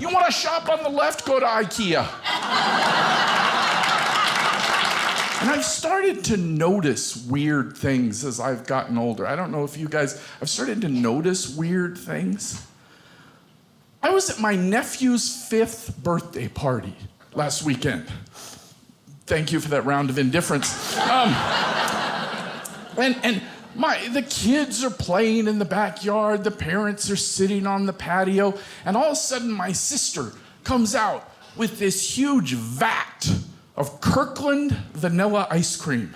You want to shop on the left, go to IKEA. And I've started to notice weird things as I've gotten older. I don't know if you guys, I've started to notice weird things. I was at my nephew's 5th birthday party last weekend. Thank you for that round of indifference. The kids are playing in the backyard, the parents are sitting on the patio, and all of a sudden my sister comes out with this huge vat of Kirkland vanilla ice cream.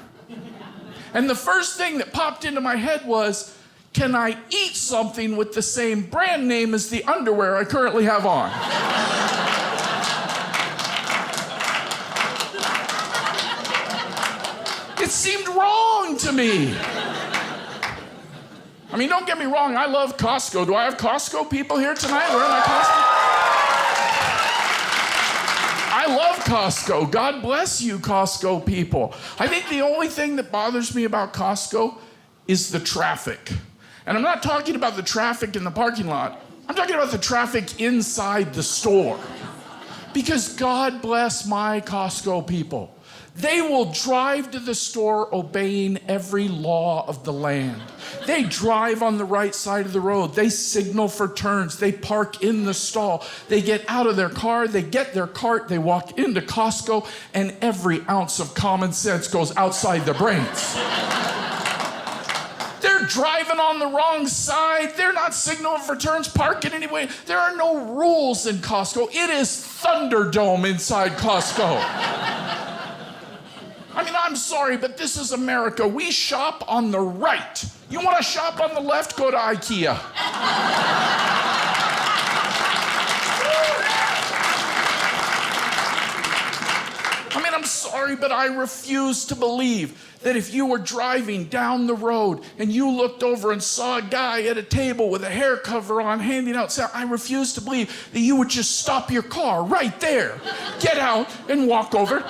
And the first thing that popped into my head was, can I eat something with the same brand name as the underwear I currently have on? It seemed wrong to me. I mean, don't get me wrong, I love Costco. Do I have Costco people here tonight? Where am I, Costco? I love Costco. God bless you, Costco people. I think the only thing that bothers me about Costco is the traffic. And I'm not talking about the traffic in the parking lot. I'm talking about the traffic inside the store. Because God bless my Costco people. They will drive to the store obeying every law of the land. They drive on the right side of the road. They signal for turns. They park in the stall. They get out of their car. They get their cart. They walk into Costco, and every ounce of common sense goes outside their brains. They're driving on the wrong side. They're not signaling for turns, parking anyway. There are no rules in Costco. It is Thunderdome inside Costco. I mean, I'm sorry, but this is America. We shop on the right. You want to shop on the left, go to IKEA. I mean, I'm sorry, but I refuse to believe that if you were driving down the road and you looked over and saw a guy at a table with a hair cover on handing out sound, I refuse to believe that you would just stop your car right there, get out, and walk over.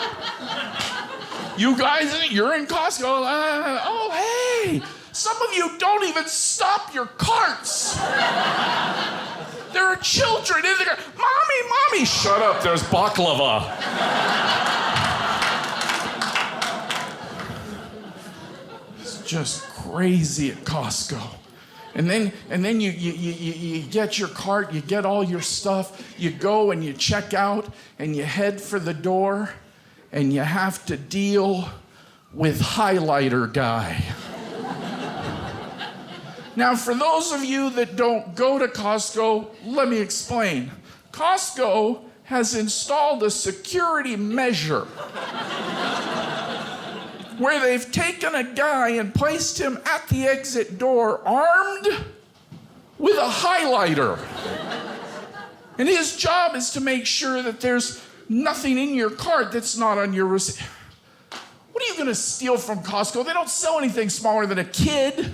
You guys, you're in Costco. Oh, hey, some of you don't even stop your carts. There are children in there. Mommy, shut up, there's baklava. It's just crazy at Costco. And then you get your cart, you get all your stuff, you go and you check out, and you head for the door, and you have to deal with highlighter guy. Now, for those of you that don't go to Costco, let me explain. Costco has installed a security measure where they've taken a guy and placed him at the exit door armed with a highlighter. And his job is to make sure that there's nothing in your cart that's not on your receipt. What are you going to steal from Costco? They don't sell anything smaller than a kid.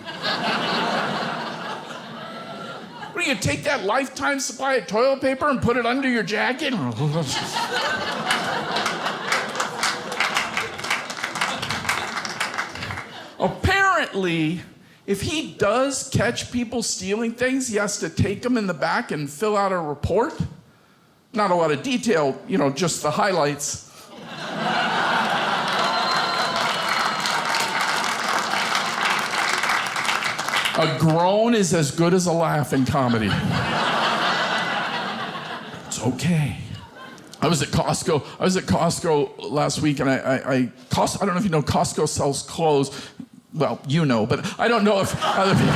What are you going to take that lifetime supply of toilet paper and put it under your jacket? Apparently, if he does catch people stealing things, he has to take them in the back and fill out a report. Not a lot of detail, just the highlights. A groan is as good as a laugh in comedy. It's okay. I was at Costco last week, and I don't know if you know, Costco sells clothes. Well, you know, but I don't know if other people.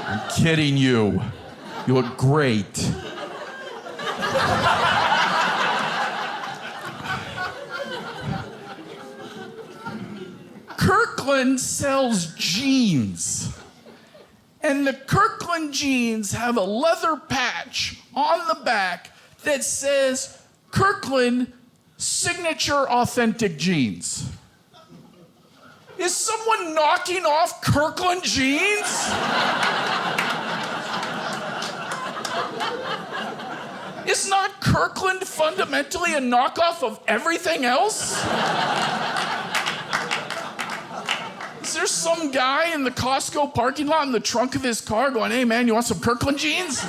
I'm kidding you. You look great. Kirkland sells jeans. And the Kirkland jeans have a leather patch on the back that says Kirkland Signature Authentic Jeans. Is someone knocking off Kirkland jeans? Is not Kirkland fundamentally a knockoff of everything else? Is there some guy in the Costco parking lot in the trunk of his car going, hey man, you want some Kirkland jeans?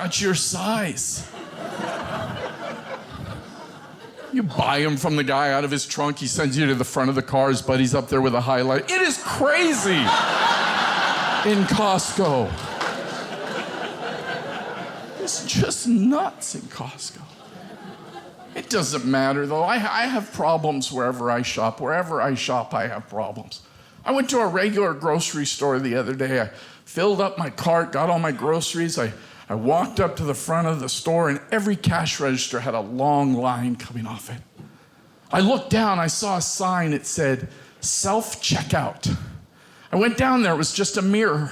That's your size. You buy them from the guy out of his trunk. He sends you to the front of the car. His buddy's up there with a highlight. It is crazy in Costco. It's just nuts in Costco. It doesn't matter, though. I have problems wherever I shop. Wherever I shop, I have problems. I went to a regular grocery store the other day. I filled up my cart, got all my groceries. I walked up to the front of the store, and every cash register had a long line coming off it. I looked down, I saw a sign. It said, self-checkout. I went down there, it was just a mirror.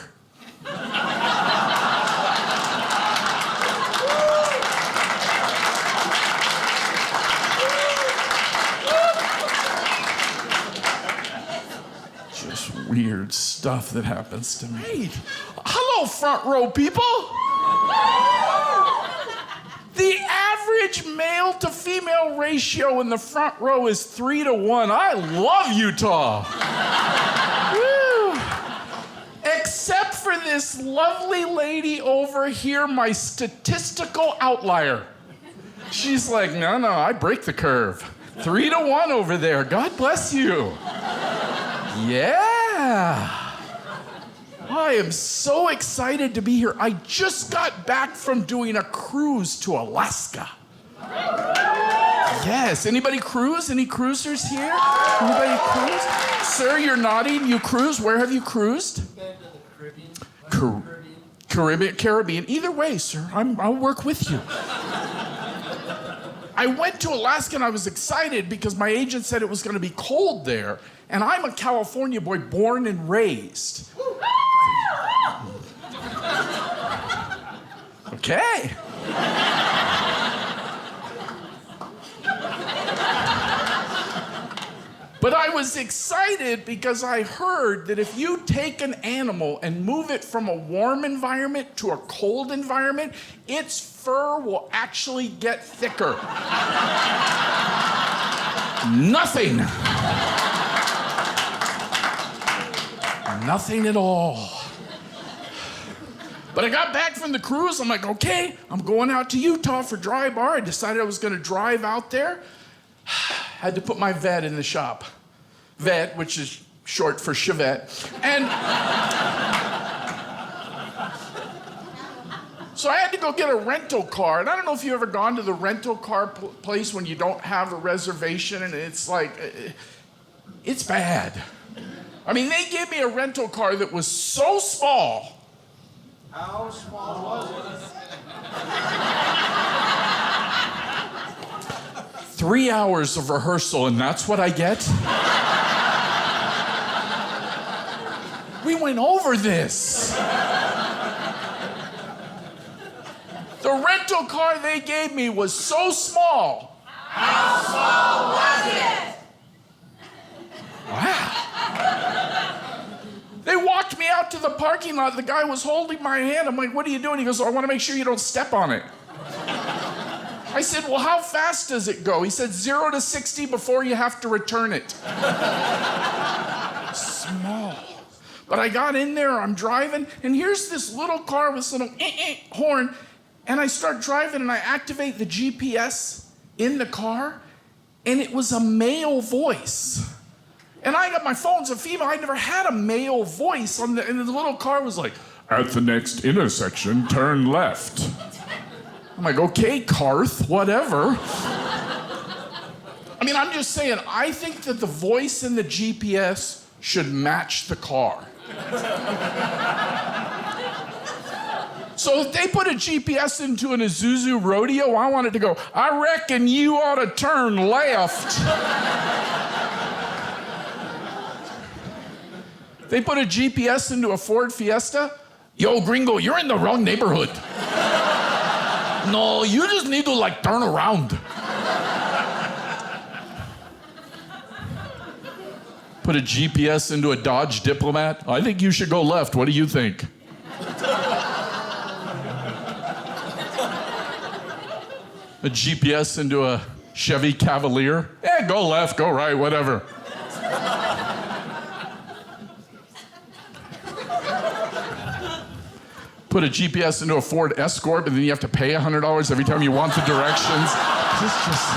Just weird stuff that happens to me. Hey, hello, front row people. The average male to female ratio in the front row is 3-to-1. I love Utah. Except for this lovely lady over here, my statistical outlier. She's like, no, I break the curve. 3-to-1 over there. God bless you. Yeah. I am so excited to be here. I just got back from doing a cruise to Alaska. Yes. Anybody cruise? Any cruisers here? Anybody cruise? Sir, you're nodding. You cruise. Where have you cruised? Caribbean. Either way, sir. I'll work with you. I went to Alaska and I was excited because my agent said it was going to be cold there. And I'm a California boy born and raised. Okay. But I was excited because I heard that if you take an animal and move it from a warm environment to a cold environment, its fur will actually get thicker. Nothing. Nothing at all. But I got back from the cruise. I'm like, okay, I'm going out to Utah for dry bar. I decided I was going to drive out there. Had to put my vet in the shop. Vet, which is short for Chevette. And so I had to go get a rental car. And I don't know if you've ever gone to the rental car place when you don't have a reservation, and it's like, it's bad. I mean, they gave me a rental car that was so small. How small was it? 3 hours of rehearsal, and that's what I get? We went over this. The rental car they gave me was so small. How small was it? Wow. They walked me out to the parking lot. The guy was holding my hand. I'm like, what are you doing? He goes, I want to make sure you don't step on it. I said, well, how fast does it go? He said, 0 to 60 before you have to return it. Small. But I got in there, I'm driving, and here's this little car with this little horn, and I start driving, and I activate the GPS in the car, and it was a male voice. And I got my phone's a female. I never had a male voice and the little car was like, at the next intersection, turn left. I'm like, okay, Karth, whatever. I mean, I'm just saying, I think that the voice in the GPS should match the car. So if they put a GPS into an Isuzu Rodeo, I want it to go, I reckon you ought to turn left. They put a GPS into a Ford Fiesta. Yo, gringo, you're in the wrong neighborhood. No, you just need to, like, turn around. Put a GPS into a Dodge Diplomat. I think you should go left. What do you think? A GPS into a Chevy Cavalier. Go left, go right, whatever. Put put a GPS into a Ford Escort, but then you have to pay $100 every time you want the directions. It's just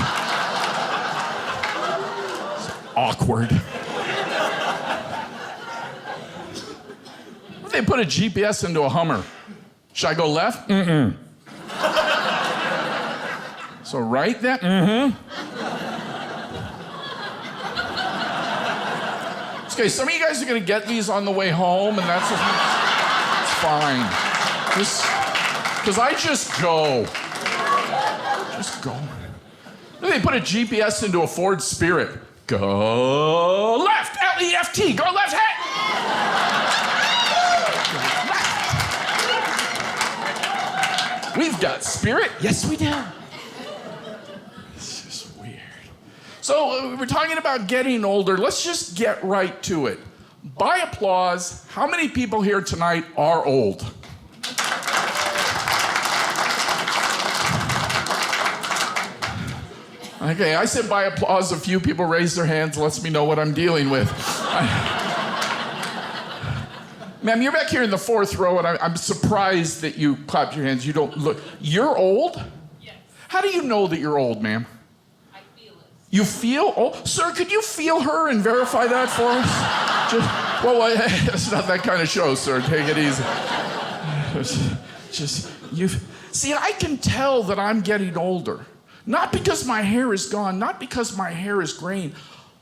awkward. What if they put a GPS into a Hummer? Should I go left? Mm-mm. So right then? Mm-hmm. Okay, some of you guys are gonna get these on the way home, and it's fine. Because I just go. Just go. They put a GPS into a Ford Spirit. Go left, L-E-F-T, go left, hey! We've got Spirit, yes we do. It's just weird. So we're talking about getting older. Let's just get right to it. By applause, how many people here tonight are old? Okay, I said by applause, a few people raised their hands, lets me know what I'm dealing with. Ma'am, you're back here in the fourth row, and I'm surprised that you clapped your hands. You don't look. You're old? Yes. How do you know that you're old, ma'am? I feel it. You feel old? Sir, could you feel her and verify that for us? Well, it's not that kind of show, sir. Take it easy. See, I can tell that I'm getting older. Not because my hair is gone, not because my hair is graying.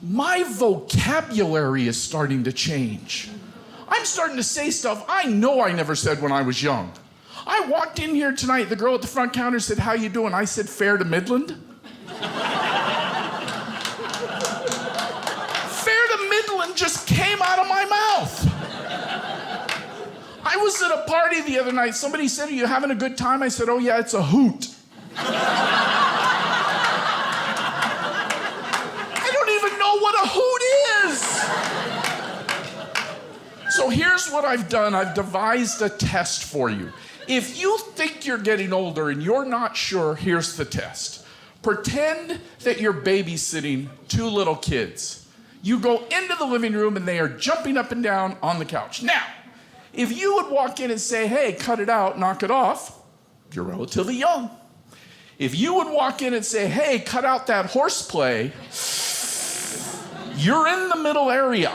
My vocabulary is starting to change. I'm starting to say stuff I know I never said when I was young. I walked in here tonight, the girl at the front counter said, "How you doing?" I said, "Fair to Midland." Fair to Midland just came out of my mouth. I was at a party the other night. Somebody said, "Are you having a good time?" I said, "Oh yeah, it's a hoot." What a hoot is! So here's what I've done. I've devised a test for you. If you think you're getting older and you're not sure, here's the test. Pretend that you're babysitting two little kids. You go into the living room and they are jumping up and down on the couch. Now, if you would walk in and say, "Hey, cut it out, knock it off," you're relatively young. If you would walk in and say, "Hey, cut out that horseplay," you're in the middle area.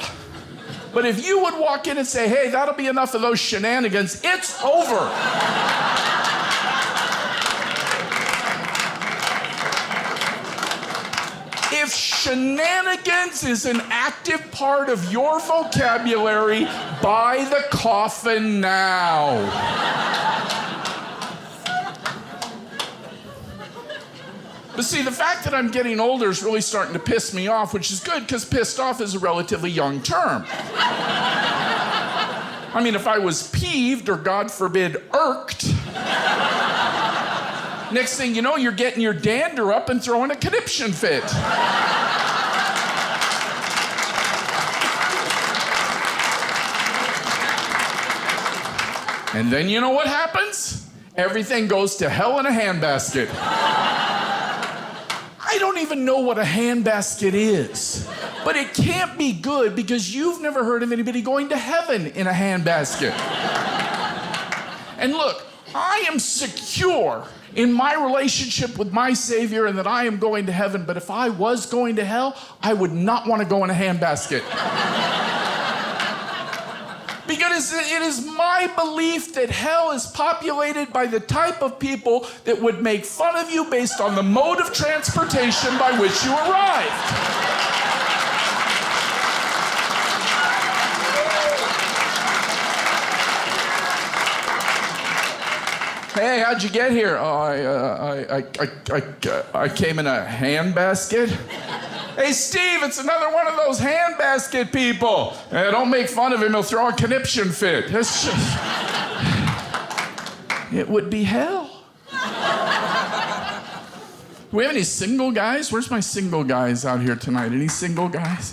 But if you would walk in and say, "Hey, that'll be enough of those shenanigans," it's over. If shenanigans is an active part of your vocabulary, buy the coffin now. But see, the fact that I'm getting older is really starting to piss me off, which is good, because pissed off is a relatively young term. I mean, if I was peeved or, God forbid, irked, next thing you know, you're getting your dander up and throwing a conniption fit. And then you know what happens? Everything goes to hell in a handbasket. I don't even know what a handbasket is, but it can't be good because you've never heard of anybody going to heaven in a handbasket. And look, I am secure in my relationship with my Savior and that I am going to heaven, but if I was going to hell, I would not want to go in a handbasket. Because it is my belief that hell is populated by the type of people that would make fun of you based on the mode of transportation by which you arrived. Hey, how'd you get here? Oh, I came in a handbasket. Hey, Steve, it's another one of those handbasket people. Don't make fun of him, he'll throw a conniption fit. It's just... It would be hell. Do we have any single guys? Where's my single guys out here tonight? Any single guys?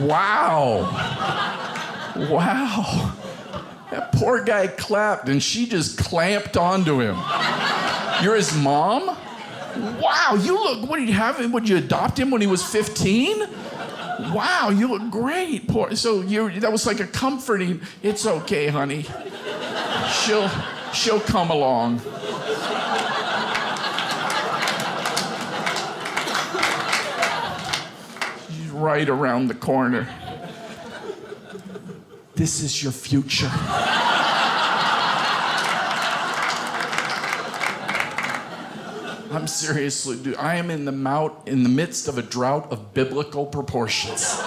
Wow. Wow. That poor guy clapped and she just clamped onto him. You're his mom? Wow, you look, what did you have him? Would you adopt him when he was 15? Wow, you look great. So that was like a comforting, it's okay, honey. She'll come along. She's right around the corner. This is your future. I'm seriously, dude. I am in the midst of a drought of biblical proportions.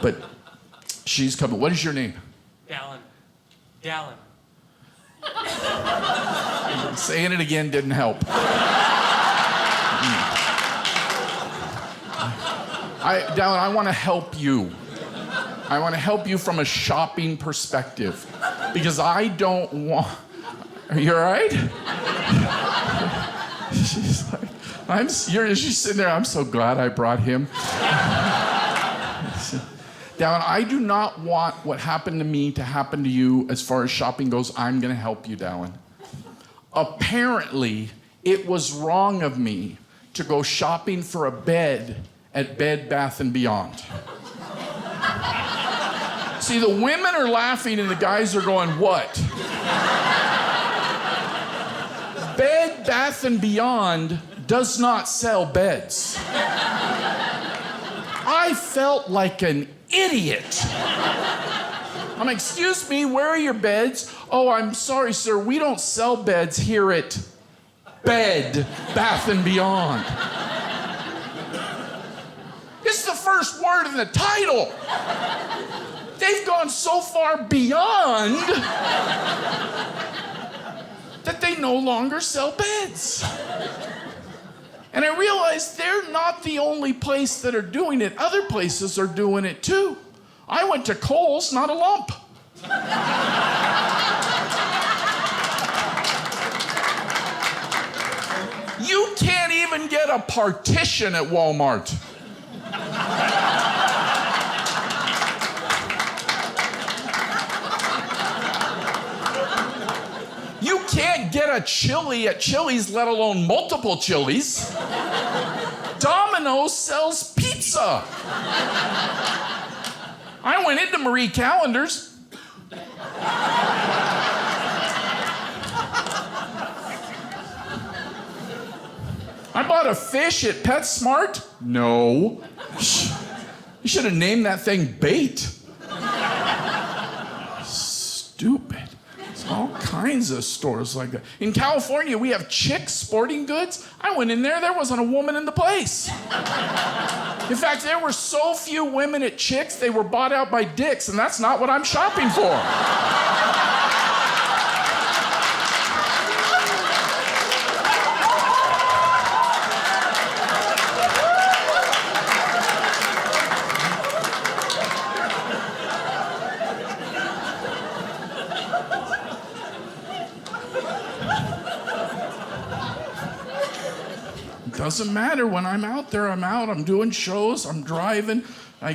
But she's coming. What is your name? Daren. Saying it again didn't help. Daren, I want to help you. I want to help you from a shopping perspective. Because I don't want... Are you all right? She's like, she's sitting there, I'm so glad I brought him. Daren, I do not want what happened to me to happen to you as far as shopping goes. I'm going to help you, Daren. Apparently, it was wrong of me to go shopping for a bed at Bed Bath & Beyond. See, the women are laughing and the guys are going, what? Bed Bath & Beyond does not sell beds. I felt like an idiot. I'm like, excuse me, where are your beds? Oh, I'm sorry, sir, we don't sell beds here at Bed Bath & Beyond. It's the first word in the title. They've gone so far beyond that they no longer sell beds. And I realized they're not the only place that are doing it. Other places are doing it too. I went to Kohl's, not a lump. You can't even get a partition at Walmart. You can't get a chili at Chili's, let alone multiple Chili's. Domino's sells pizza. I went into Marie Callender's. I bought a fish at PetSmart. No. You should have named that thing bait. Stupid. There's all kinds of stores like that. In California, we have Chick Sporting Goods. I went in there wasn't a woman in the place. In fact, there were so few women at Chick's, they were bought out by Dick's, and that's not what I'm shopping for. Doesn't matter. When I'm out there, I'm out. I'm doing shows. I'm driving.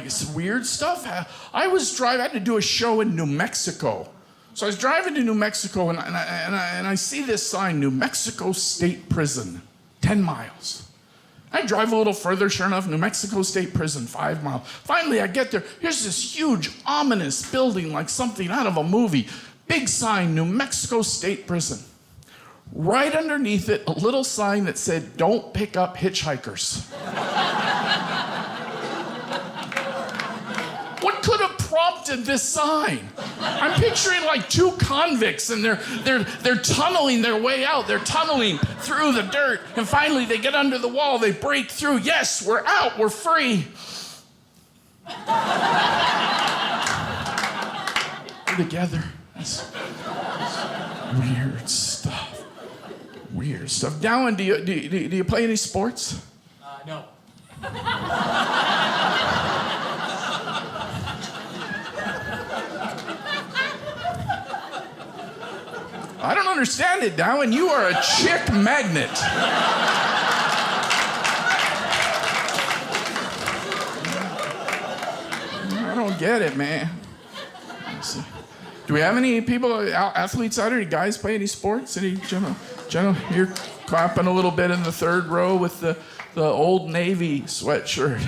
Some weird stuff. I had to do a show in New Mexico. So I was driving to New Mexico, and I see this sign, New Mexico State Prison, 10 miles. I drive a little further, sure enough, New Mexico State Prison, 5 miles. Finally, I get there. Here's this huge, ominous building like something out of a movie. Big sign, New Mexico State Prison. Right underneath it, a little sign that said, "Don't pick up hitchhikers." What could have prompted this sign? I'm picturing like two convicts, and they're tunneling their way out. They're tunneling through the dirt, and finally they get under the wall. They break through. Yes, we're out. We're free. We're together. That's weird stuff. Weird stuff. Daren, do you play any sports? No. I don't understand it, Daren. You are a chick magnet. I don't get it, man. Let's see. Do we have any people, athletes out there? Any guys play any sports? Any general, you're clapping a little bit in the third row with the Old Navy sweatshirt.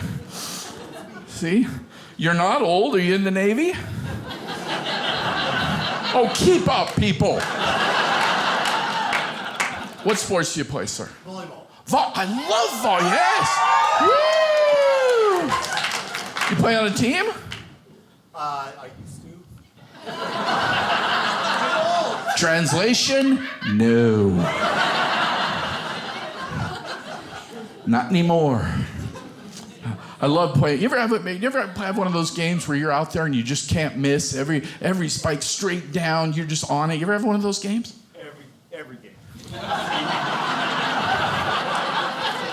See? You're not old. Are you in the Navy? Oh, keep up, people. What sports do you play, sir? Volleyball. I love volleyball, yes. Woo! You play on a team? I used to. Translation? No. Not anymore. I love playing. You ever have one of those games where you're out there and you just can't miss? Every spike straight down, you're just on it. You ever have one of those games? Every game.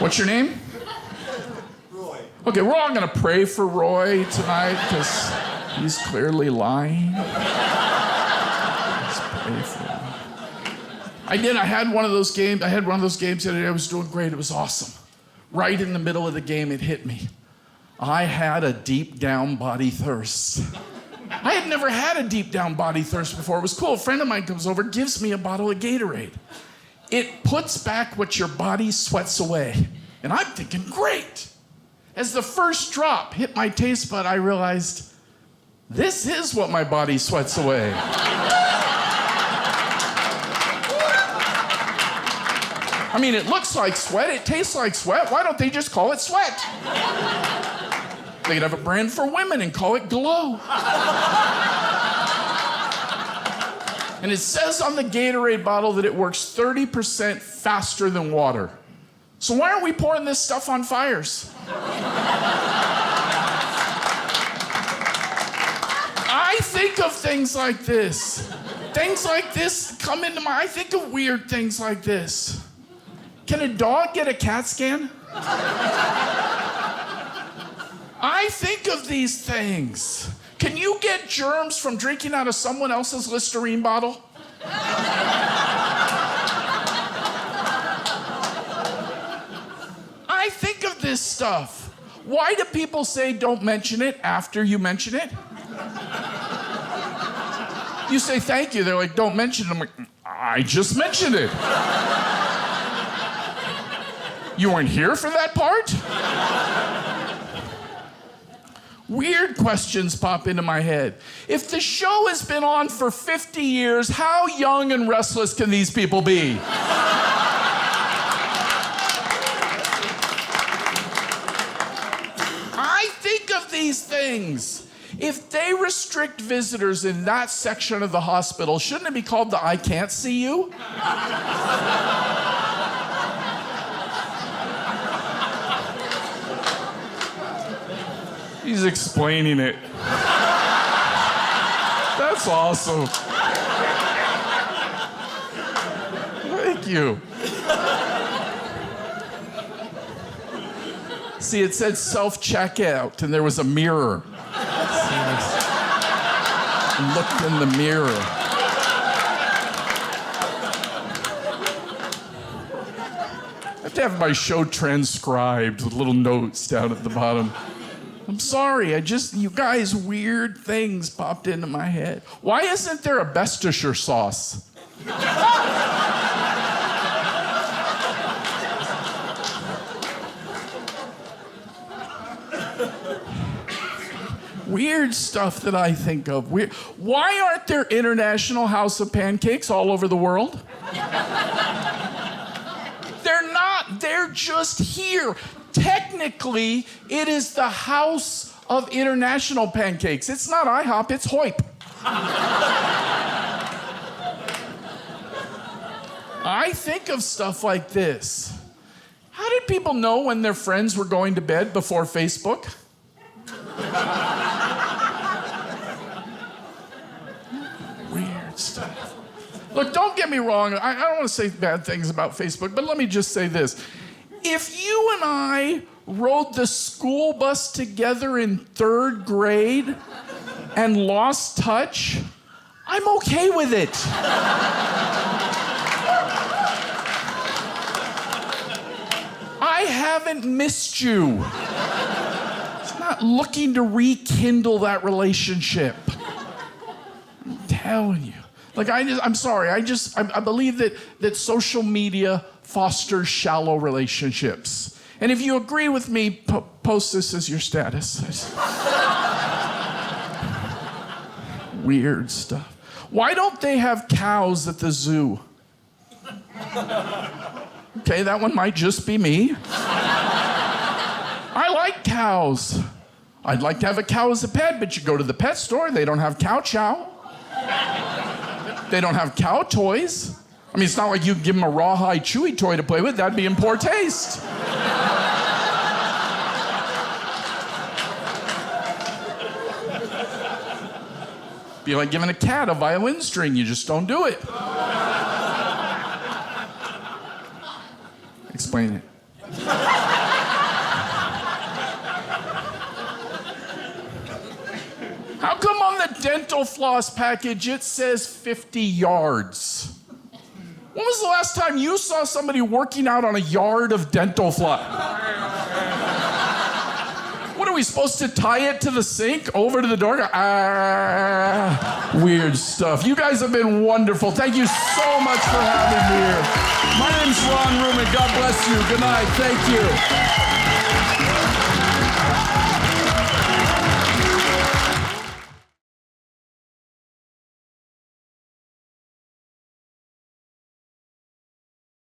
What's your name? Roy. Okay, we're all gonna pray for Roy tonight because he's clearly lying. Let's pray for him. I had one of those games. I had one of those games the other day. I was doing great. It was awesome. Right in the middle of the game, it hit me. I had a deep down body thirst. I had never had a deep down body thirst before. It was cool. A friend of mine comes over, gives me a bottle of Gatorade. It puts back what your body sweats away. And I'm thinking, great. As the first drop hit my taste bud, I realized, this is what my body sweats away. I mean, it looks like sweat, it tastes like sweat. Why don't they just call it sweat? They could have a brand for women and call it Glow. And it says on the Gatorade bottle that it works 30% faster than water. So why aren't we pouring this stuff on fires? I think of things like this. Things like this come into my... I think of weird things like this. Can a dog get a CAT scan? I think of these things. Can you get germs from drinking out of someone else's Listerine bottle? I think of this stuff. Why do people say don't mention it after you mention it? You say thank you, they're like, don't mention it. I'm like, I just mentioned it. You weren't here for that part? Weird questions pop into my head. If the show has been on for 50 years, how young and restless can these people be? I think of these things. If they restrict visitors in that section of the hospital, shouldn't it be called the I Can't See You? He's explaining it. That's awesome. Thank you. See, it said self-checkout, and there was a mirror. I looked in the mirror. I have to have my show transcribed with little notes down at the bottom. I'm sorry, you guys, weird things popped into my head. Why isn't there a Bestisher sauce? Weird stuff that I think of. Why aren't there International House of Pancakes all over the world? They're not. They're just here. Technically, it is the House of International Pancakes. It's not IHOP, it's HOIP. I think of stuff like this. How did people know when their friends were going to bed before Facebook? Weird stuff. Look, don't get me wrong. I don't want to say bad things about Facebook, but let me just say this. If you and I rode the school bus together in 3rd grade and lost touch, I'm okay with it. I haven't missed you. It's not looking to rekindle that relationship. I'm telling you. Like, I'm sorry. I believe that social media fosters shallow relationships. And if you agree with me, post this as your status. Weird stuff. Why don't they have cows at the zoo? Okay, that one might just be me. I like cows. I'd like to have a cow as a pet, but you go to the pet store, they don't have cow chow. They don't have cow toys. I mean, it's not like you can give them a rawhide chewy toy to play with. That'd be in poor taste. Be like giving a cat a violin string. You just don't do it. Explain it. How come on the dental floss package it says 50 yards? When was the last time you saw somebody working out on a yard of dental floss? What are we supposed to tie it to the sink over to the door? Weird stuff. You guys have been wonderful. Thank you so much for having me here. My name's Ron Ruhman. God bless you. Good night. Thank you.